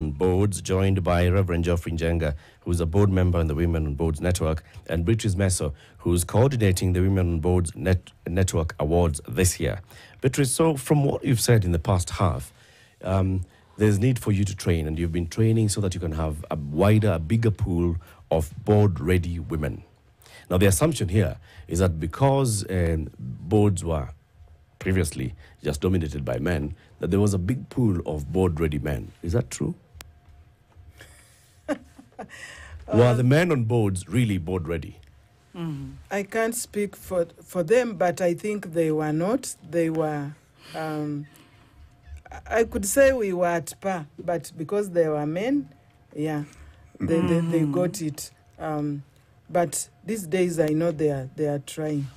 Boards, joined by Reverend Geoffrey Njenga, who's a board member in the Women on Boards Network, and Beatrice Meso, who's coordinating the Women on Boards Network Awards this year. Beatrice, so from what you've said in the past half, there's need for you to train, and you've been training so that you can have a wider, a bigger pool of board-ready women. Now, the assumption here is that because boards were previously just dominated by men, that there was a big pool of board-ready men. Is that true? Were the men on boards really board-ready? I can't speak for them, but I think they were not. They were, I could say we were at par, but because they were men, yeah, they got it. But these days, I know they are trying.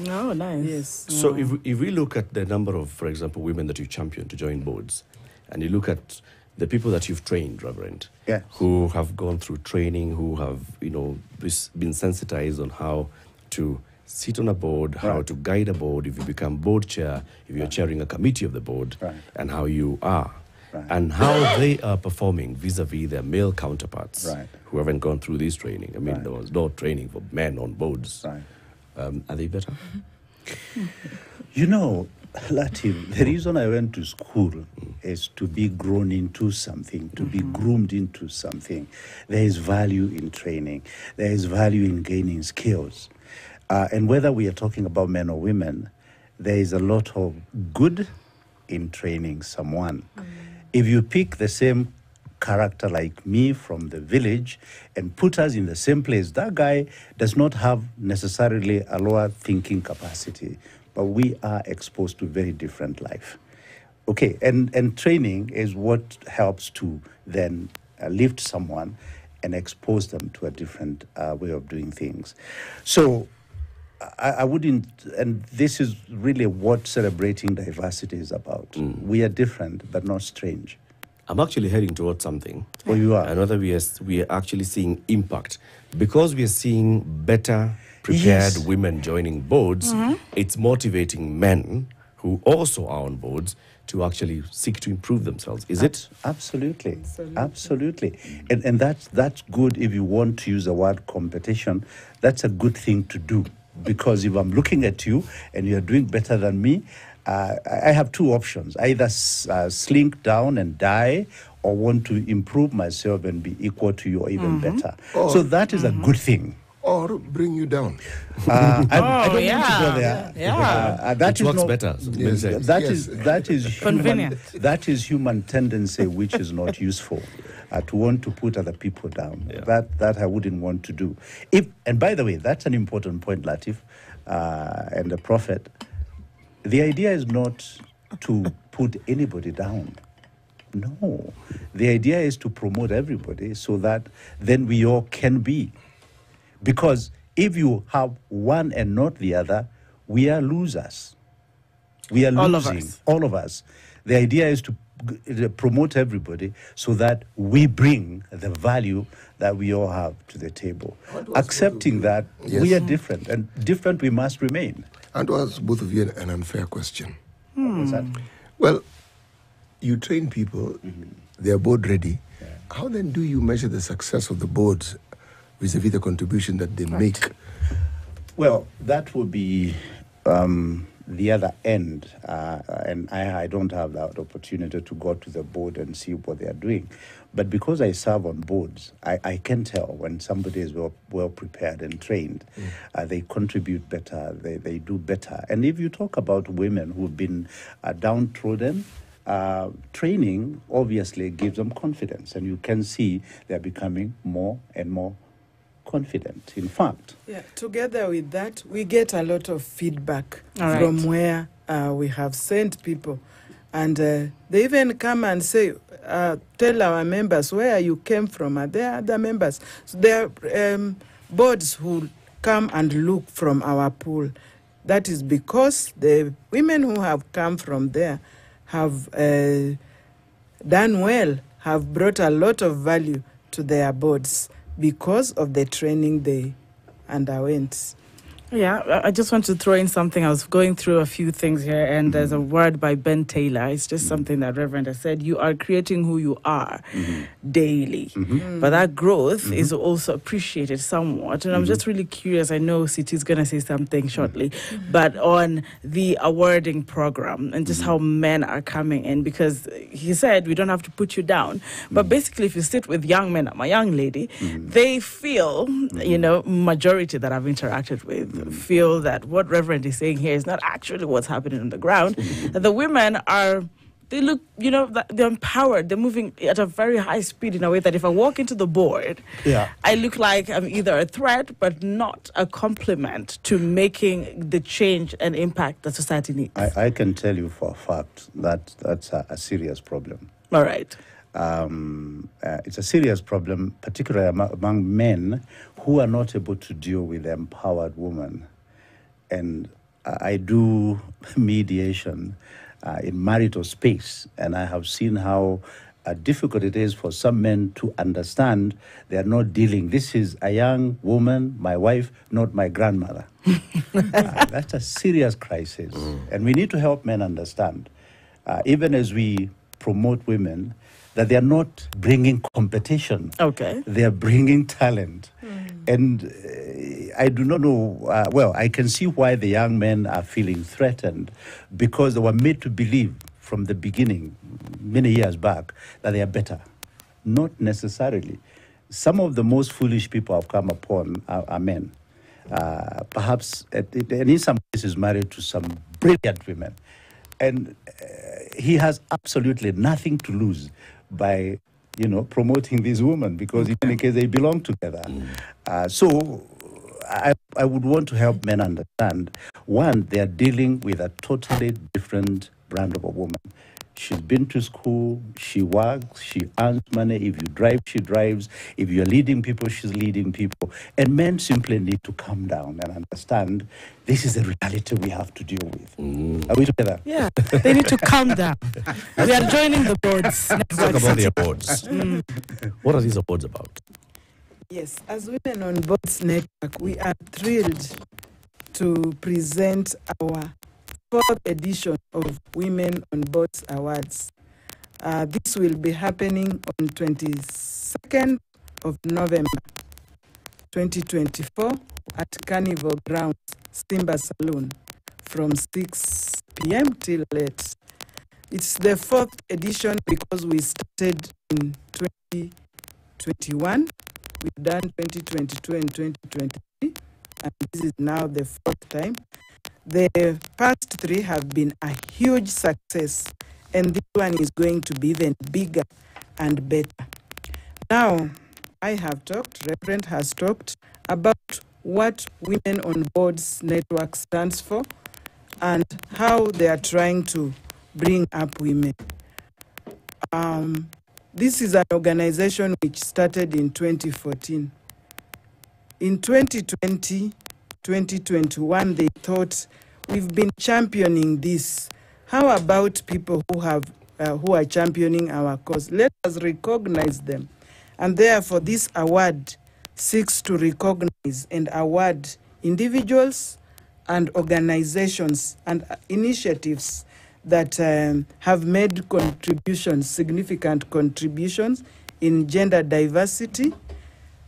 Oh, nice. Yes. So if we look at the number of, for example, women that you champion to join boards, and you look at the people that you've trained, Reverend, yes, who have gone through training, who have, been sensitized on how to sit on a board, how to guide a board, if you become board chair, if you're chairing a committee of the board, and how you are, and how they are performing vis-a-vis their male counterparts who haven't gone through this training. I mean, there was no training for men on boards. Are they better? You know, Latif, the reason I went to school is to be grown into something, to be groomed into something. There is value in training. There is value in gaining skills. And whether we are talking about men or women, there is a lot of good in training someone. If you pick the same character like me from the village and put us in the same place, that guy does not have necessarily a lower thinking capacity, but we are exposed to very different life. Okay, and training is what helps to then lift someone and expose them to a different way of doing things. So I wouldn't, and this is really what celebrating diversity is about. We are different, but not strange. I'm actually heading towards something. Oh, you are? And whether we are actually seeing impact. Because we are seeing better prepared women joining boards, it's motivating men who also are on boards to actually seek to improve themselves. Is it? Absolutely. Absolutely. And that's good if you want to use the word competition. That's a good thing to do. Because if I'm looking at you and you're doing better than me, I have two options. Either slink down and die, or want to improve myself and be equal to you or even better. So that is a good thing. Or bring you down. I don't want to go there. That works better. That is convenient. That is human tendency, which is not useful. To want to put other people down. That I wouldn't want to do. And by the way, that's an important point, Latif, and the Prophet. The idea is not to put anybody down. No. The idea is to promote everybody so that then we all can be. Because if you have one and not the other, we are losers. We are losing. All of us. The idea is to promote everybody so that we bring the value that we all have to the table. Accepting that we are different, and different we must remain. And to ask both of you an unfair question. What's that? Well, you train people, they are board ready. How then do you measure the success of the boards vis-a-vis the contribution that they make? Well, that would be the other end, and I don't have that opportunity to go to the board and see what they are doing. But because I serve on boards, I can tell when somebody is well prepared and trained. They contribute better, they do better. And if you talk about women who've been downtrodden, training obviously gives them confidence, and you can see they're becoming more and more confident, in fact. Yeah, together with that, we get a lot of feedback from where we have sent people. And they even come and say, tell our members where you came from. Are there other members? So there are boards who come and look from our pool. That is because the women who have come from there have done well, have brought a lot of value to their boards because of the training they underwent. Yeah, I just want to throw in something. I was going through a few things here, and there's a word by Ben Taylor. It's just something that Reverend has said. You are creating who you are daily. But that growth is also appreciated somewhat. And I'm just really curious. I know Siti's going to say something shortly, but on the awarding program and just how men are coming in, because he said we don't have to put you down. But basically, if you sit with young men, I'm a young lady, they feel, majority that I've interacted with, feel that what Reverend is saying here is not actually what's happening on the ground. That the women they look, they're empowered. They're moving at a very high speed in a way that if I walk into the board, I look like I'm either a threat but not a complement to making the change and impact that society needs. I can tell you for a fact that that's a serious problem. All right. It's a serious problem, particularly among men who are not able to deal with empowered women. And I do mediation in marital space, and I have seen how difficult it is for some men to understand they are not dealing. This is a young woman, my wife, not my grandmother. That's a serious crisis, and we need to help men understand, even as we promote women, that they are not bringing competition. Okay. They are bringing talent. And I do not know, I can see why the young men are feeling threatened, because they were made to believe from the beginning, many years back, that they are better. Not necessarily. Some of the most foolish people I've come upon are men. Perhaps, and in some cases, married to some brilliant women. And he has absolutely nothing to lose by, promoting these women, because in any case, they belong together. So I would want to help men understand, one, they are dealing with a totally different brand of a woman. She's been to school, she works, she earns money. If you drive, she drives. If you're leading people, she's leading people. And men simply need to calm down and understand this is the reality we have to deal with. Are we together? Yeah, they need to calm down. We are joining the boards. Let's talk about the awards. What are these awards about? Yes, as Women on Boards Network, we are thrilled to present our 4th edition of Women on Boards Awards. This will be happening on 22nd of November 2024 at Carnival Grounds, Simba Saloon, from 6 p.m. till late. It's the 4th edition because we started in 2021. We've done 2022 and 2023, and this is now the 4th time. The past 3 have been a huge success, and this one is going to be even bigger and better. Now, I have talked, Reverend has talked about what Women on Boards Network stands for and how they are trying to bring up women. This is an organization which started in 2014. In 2020, 2021, they thought, we've been championing this. How about people who are championing our cause? Let us recognize them. And therefore, this award seeks to recognize and award individuals and organizations and initiatives that have made contributions, significant contributions in gender diversity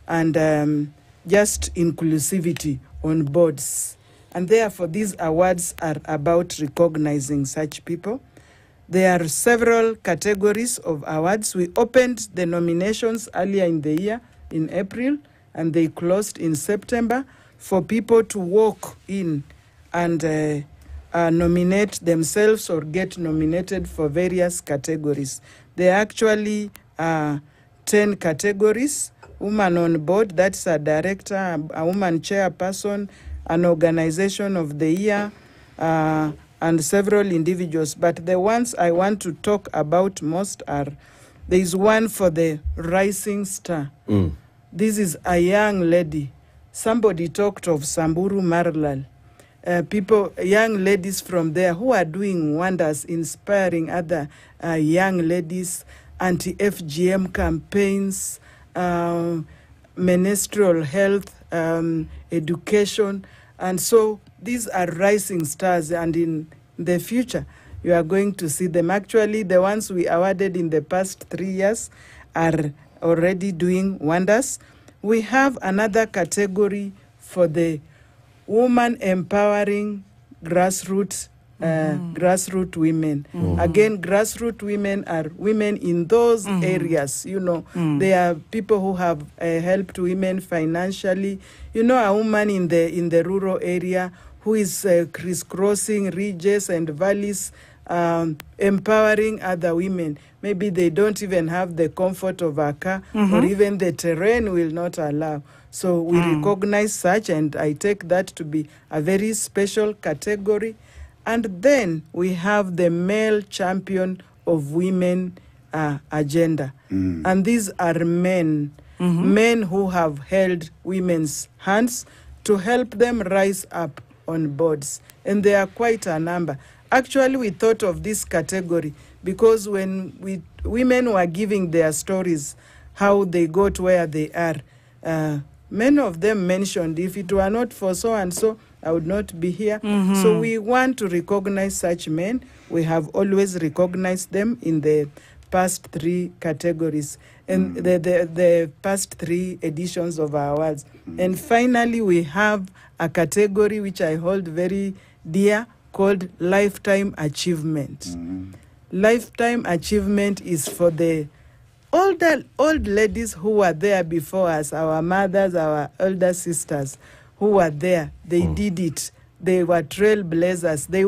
and just inclusivity on boards. And therefore, these awards are about recognizing such people. There are several categories of awards. We opened the nominations earlier in the year, in April, and they closed in September for people to walk in and nominate themselves or get nominated for various categories. There are actually 10 categories. Woman on board, that's a director, a woman chairperson, an organization of the year, and several individuals. But the ones I want to talk about most are, there is one for the rising star. This is a young lady. Somebody talked of Samburu Marlal. Young ladies from there who are doing wonders, inspiring other young ladies, anti-FGM campaigns, menstrual health, education, And so these are rising stars, and in the future, you are going to see them. Actually, the ones we awarded in the past 3 years are already doing wonders. We have another category for the woman empowering grassroots women. Again, grassroots women are women in those areas. They are people who have helped women financially. A woman in the rural area who is crisscrossing ridges and valleys, empowering other women. Maybe they don't even have the comfort of a car, or even the terrain will not allow. So we recognize such, and I take that to be a very special category. And then we have the male champion of women agenda. And these are men who have held women's hands to help them rise up on boards. And there are quite a number. Actually, we thought of this category because when women were giving their stories, how they got where they are, many of them mentioned, if it were not for so and so, I would not be here. So we want to recognize such men. We have always recognized them in the past 3 categories and the past 3 editions of our awards. And finally, we have a category which I hold very dear called Lifetime Achievement. Lifetime Achievement is for the old ladies who were there before us, our mothers, our elder sisters who were there. They did it. They were trailblazers. They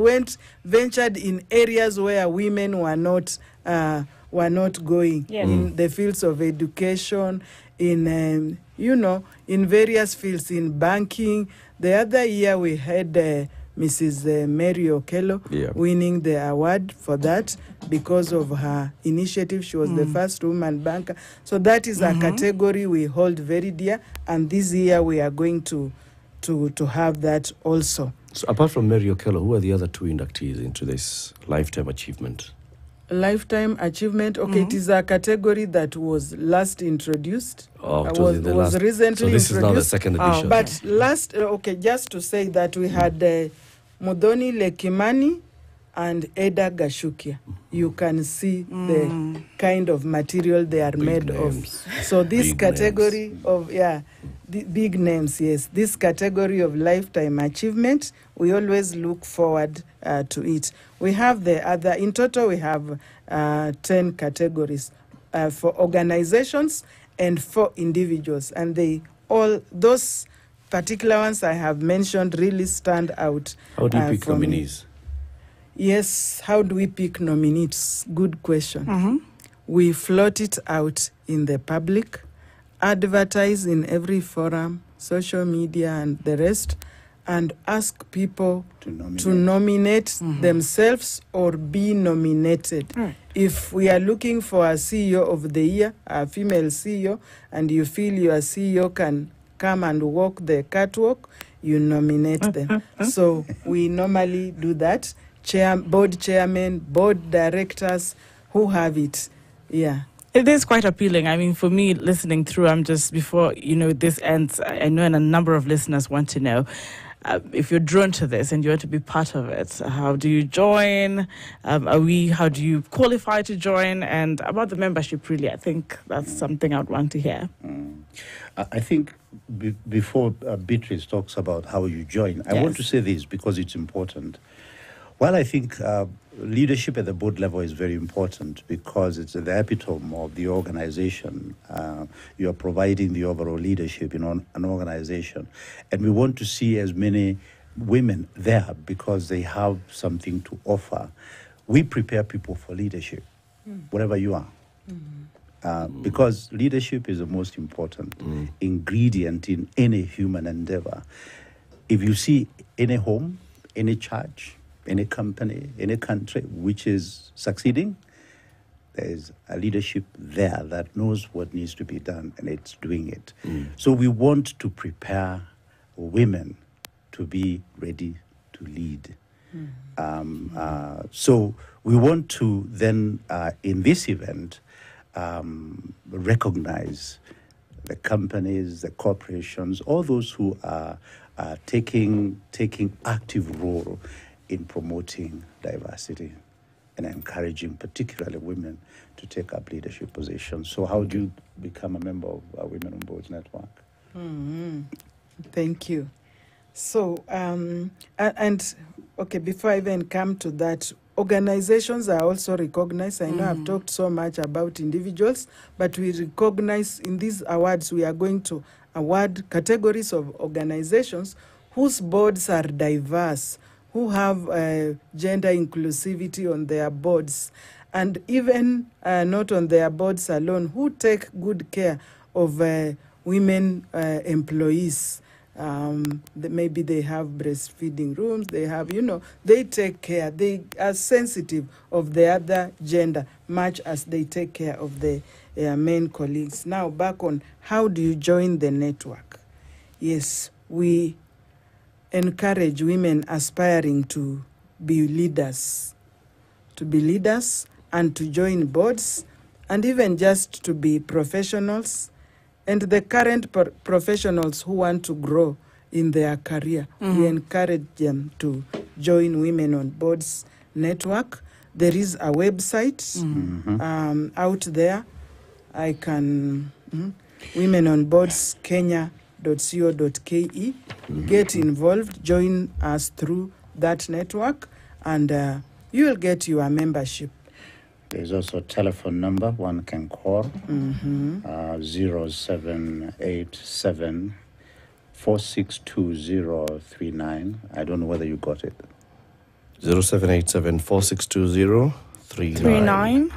ventured in areas where women were not going, in the fields of education, in various fields, in banking. The other year we had Mrs. Mary Okello winning the award for that because of her initiative. She was the first woman banker. So that is a category we hold very dear, and this year we are going to have that also. So apart from Mary Okello, who are the other 2 inductees into this Lifetime Achievement? Lifetime Achievement, it is a category that was last introduced. Was recently so this introduced. Is now the second edition. But just to say that we had Mudhoni Lekimani and Eda Gashukia. You can see the kind of material they are made of. So this category of, the big names, yes. This category of Lifetime Achievement, we always look forward to it. We have the other, in total we have 10 categories for organizations and for individuals. And those particular ones I have mentioned really stand out. How do you pick nominees? Yes, how do we pick nominees? Good question. We float it out in the public, advertise in every forum, social media and the rest, and ask people to nominate themselves or be nominated. If we are looking for a CEO of the year, a female CEO, and you feel your CEO can come and walk the catwalk, you nominate them. So we normally do that. Board chairman, board directors who have it. Yeah. It is quite appealing. I mean, for me, listening through, I'm just, before, this ends, I know and a number of listeners want to know, if you're drawn to this and you want to be part of it, how do you join? How do you qualify to join? And about the membership, really, I think that's something I'd want to hear. I think before Beatrice talks about how you join, I want to say this because it's important. While I think leadership at the board level is very important because it's the epitome of the organization. You are providing the overall leadership in an organization. And we want to see as many women there because they have something to offer. We prepare people for leadership, wherever you are. Because leadership is the most important ingredient in any human endeavor. If you see any home, any church, any company, any country which is succeeding, there is a leadership there that knows what needs to be done and it's doing it. So we want to prepare women to be ready to lead. So we want to then, in this event, recognize the companies, the corporations, all those who are taking active role in promoting diversity and encouraging particularly women to take up leadership positions. So how do you become a member of Women on Boards Network? Thank you. So, okay, before I even come to that, organizations are also recognized. I know I've talked so much about individuals, but we recognize in these awards, we are going to award categories of organizations whose boards are diverse, who have gender inclusivity on their boards, and even not on their boards alone, who take good care of women employees. Maybe they have breastfeeding rooms, they have, they take care, they are sensitive of the other gender, much as they take care of the men colleagues. Now, back on how do you join the network? Yes, we encourage women aspiring to be leaders, and to join boards, and even just to be professionals, and the current professionals who want to grow in their career. We encourage them to join Women on Boards Network. There is a website out there. I can, womenonboardskenya.co.ke. Get involved, join us through that network, and you will get your membership. There's also a telephone number one can call, 0787 462039. I don't know whether you got it. 0787 462039.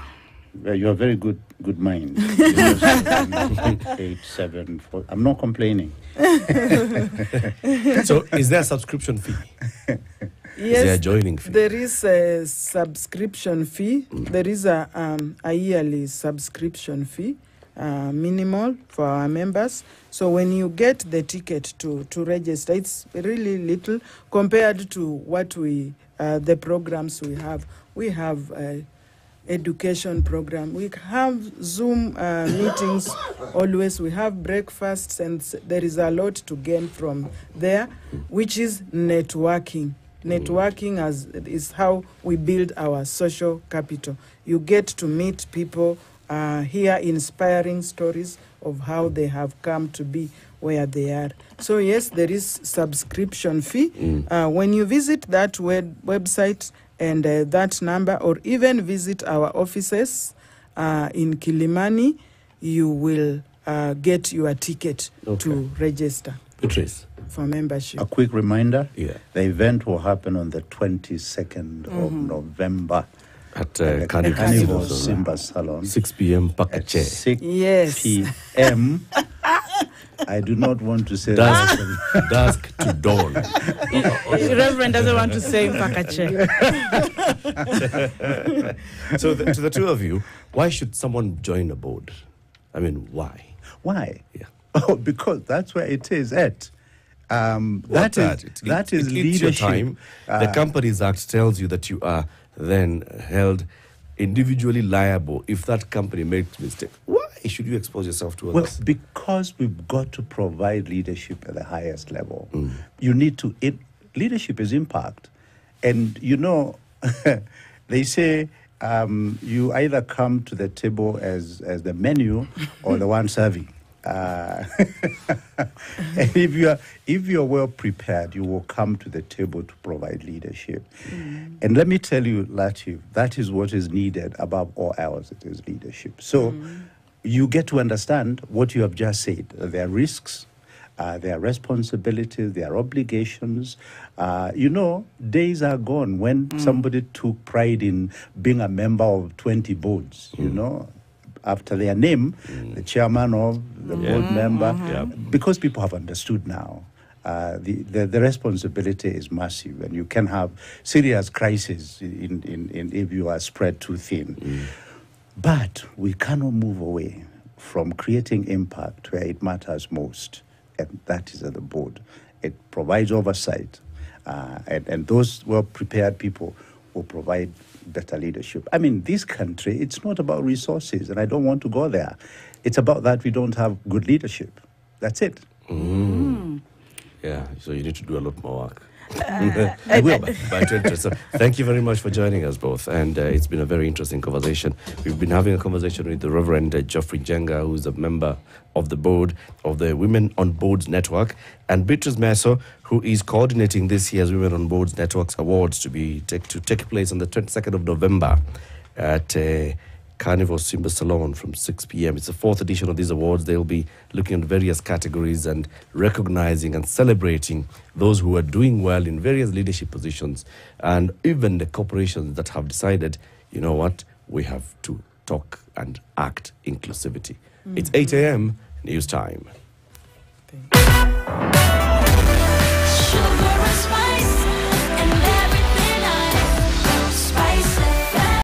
Well, you have very good mind. 0787. I'm not complaining. So, is there a subscription fee? Yes, is there a joining fee? There is a subscription fee. There is a yearly subscription fee, minimal for our members. So when you get the ticket to register, it's really little compared to what the programs we have. We have education program. We have Zoom meetings always. We have breakfasts, and there is a lot to gain from there, which is networking. Networking is how we build our social capital. You get to meet people, hear inspiring stories of how they have come to be where they are. So yes, there is subscription fee. When you visit that website and that number, or even visit our offices in Kilimani, you will get your ticket to register. Beatrice, for membership. A quick reminder, the event will happen on the 22nd of November at Carnival Simba Salon. 6 p.m. Pakache. 6 Yes. p.m. I do not want to say dusk to dawn. Reverend doesn't want to say Pakache. So to the two of you, why should someone join a board? I mean, why? Why? Yeah. Oh, because that's where it is at. That is leadership. Your time. The Companies Act tells you that you are then held individually liable if that company makes mistakes. Why should you expose yourself to others? Well, because we've got to provide leadership at the highest level. You need to. Leadership is impact, and they say you either come to the table as the menu or the one serving. And if you're well prepared, you will come to the table to provide leadership. And let me tell you, Latif, that is what is needed above all else. It is leadership. So you get to understand what you have just said. There are risks, there are responsibilities, there are obligations. Days are gone when somebody took pride in being a member of 20 boards, after their name, the chairman of the board member, because people have understood now. The responsibility is massive, and you can have serious crises if you are spread too thin. But we cannot move away from creating impact where it matters most, and that is at the board. It provides oversight, and those well-prepared people will provide better leadership. I mean, this country, it's not about resources, and I don't want to go there. It's about that we don't have good leadership. That's it. Yeah, so you need to do a lot more work. I will by 20. So thank you very much for joining us both, and it's been a very interesting conversation. We've been having a conversation with the Reverend Geoffrey Njenga, who's a member of the board of the Women on Boards Network, and Beatrice Meso, who is coordinating this year's Women on Boards Networks Awards to take place on the 22nd of November at Carnival Simba Salon from 6 p.m. It's the 4th edition of these awards. They'll be looking at various categories and recognizing and celebrating those who are doing well in various leadership positions, and even the corporations that have decided, you know what, we have to talk and act inclusivity. It's 8 a.m. news time.